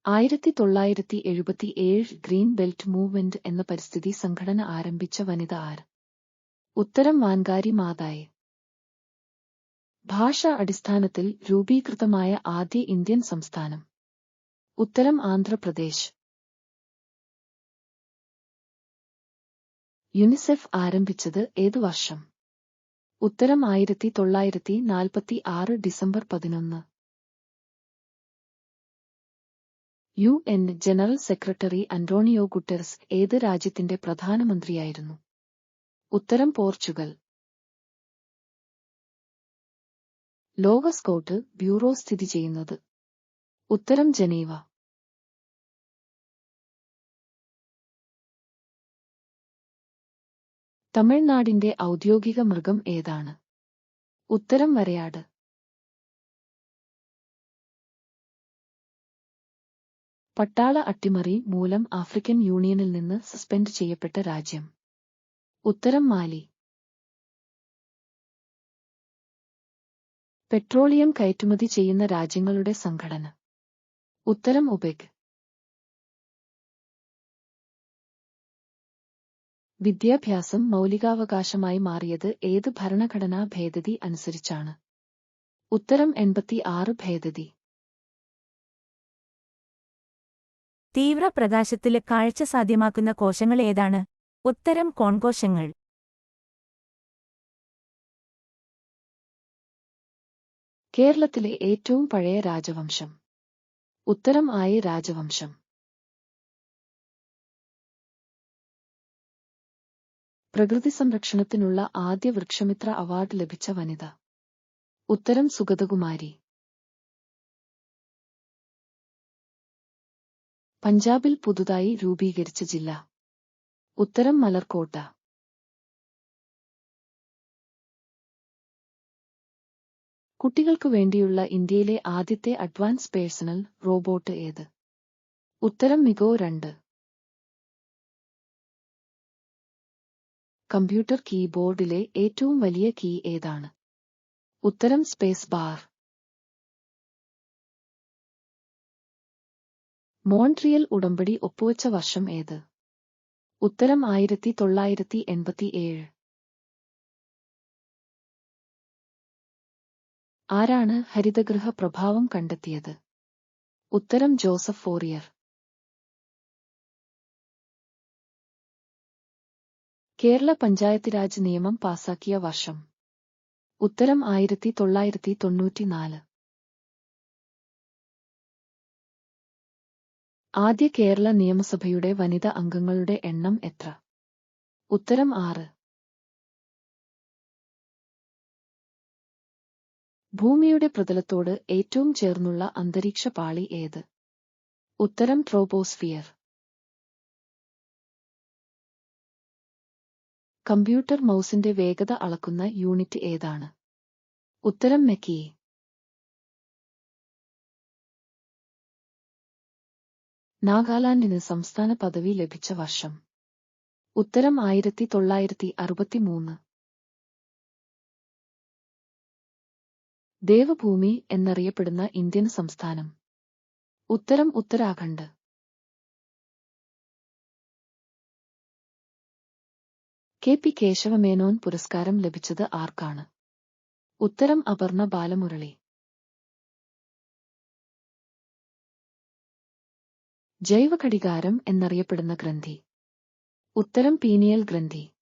1977 green belt movement എന്ന പരിസ്ഥിതി സംഘടന ആരംഭിച്ച വനിത ആര്? ഉത്തരം വാൻകാരി മാതായി. ഭാഷാ അടിസ്ഥാനത്തിൽ രൂപീകൃതമായ ആദ്യ ഇന്ത്യൻ സംസ്ഥാനം? ഉത്തരം ആന്ധ്രാപ്രദേശ്. യുനിസെഫ് ആരംഭിച്ചത് ഏതു വർഷം? ഉത്തരം 1946 December 11. UN general secretary Antonio Guterres ഏത് രാജ്യത്തിന്റെ പ്രധാനമന്ത്രിയായിരുന്നു? ഉത്തരം പോർച്ചുഗൽ. ലോക സ്കൗട്ട് ബ്യൂറോ സ്ഥിതി ചെയ്യുന്നത്? ഉത്തരം ജനീവ. തമിഴ്നാടിന്റെ ഔദ്യോഗിക മൃഗം ഏതാണ്? ഉത്തരം വരയാട്. പട്ടാള അട്ടിമറി മൂലം ആഫ്രിക്കൻ യൂണിയനിൽ നിന്ന് സസ്പെൻഡ് ചെയ്യപ്പെട്ട രാജ്യം? ഉത്തരം മാലി. പെട്രോളിയം കയറ്റുമതി ചെയ്യുന്ന രാജ്യങ്ങളുടെ സംഘടന? ഉത്തരം ഒപെക്. വിദ്യാഭ്യാസം മൗലികാവകാശമായി മാറിയത് ഏത് ഭരണഘടനാ ഭേദഗതി അനുസരിച്ചാണ്? ഉത്തരം 86 ഭേദഗതി. തീവ്രപ്രകാശത്തില് കാഴ്ച സാധ്യമാക്കുന്ന കോശങ്ങൾ ഏതാണ്? ഉത്തരം കോൺകോശങ്ങൾ. കേരളത്തിലെ ഏറ്റവും പഴയ രാജവംശം? ഉത്തരം ആയി രാജവംശം. പ്രകൃതി സംരക്ഷണത്തിനുള്ള ആദ്യ വൃക്ഷമിത്ര അവാർഡ് ലഭിച്ച വനിത? ഉത്തരം സുഗതകുമാരി. പഞ്ചാബിൽ പുതുതായി രൂപീകരിച്ച ജില്ല? ഉത്തരം മലർക്കോട്ട. കുട്ടികൾക്കു വേണ്ടിയുള്ള ഇന്ത്യയിലെ ആദ്യത്തെ അഡ്വാൻസ് പേഴ്സണൽ റോബോട്ട് ഏത്? ഉത്തരം മിഗോ 2. കമ്പ്യൂട്ടർ കീബോർഡിലെ ഏറ്റവും വലിയ കീ ഏതാണ്? ഉത്തരം സ്പേസ് ബാർ. മോൺട്രിയൽ ഉടമ്പടി ഒപ്പുവച്ച വർഷം ഏത്? ഉത്തരം 1987. ആരാണ് ഹരിതഗൃഹ പ്രഭാവം കണ്ടെത്തിയത്? ഉത്തരം ജോസഫ് ഫോറിയർ. കേരള പഞ്ചായത്ത് രാജ് നിയമം പാസാക്കിയ വർഷം? ഉത്തരം 1994. ആദ്യ കേരള നിയമസഭയുടെ വനിതാ അംഗങ്ങളുടെ എണ്ണം എത്ര? ഉത്തരം 6. ഭൂമിയുടെ പ്രതലത്തോട് ഏറ്റവും ചേർന്നുള്ള അന്തരീക്ഷ പാളി ഏത്? ഉത്തരം ട്രോപോസ്ഫിയർ. കമ്പ്യൂട്ടർ മൗസിന്റെ വേഗത അളക്കുന്ന യൂണിറ്റ് ഏതാണ്? ഉത്തരം മെക്കി. നാഗാലാൻഡിന് സംസ്ഥാന പദവി ലഭിച്ച വർഷം? ഉത്തരം 1963. ദേവഭൂമി എന്നറിയപ്പെടുന്ന ഇന്ത്യൻ സംസ്ഥാനം? ഉത്തരം ഉത്തരാഖണ്ഡ്. KP കേശവമേനോൻ പുരസ്കാരം ലഭിച്ചത് ആർക്കാണ്? ഉത്തരം അപർണ ബാലമുരളി. ജൈവഘടികാരം എന്നറിയപ്പെടുന്ന ഗ്രന്ഥി? ഉത്തരം പീനിയൽ ഗ്രന്ഥി.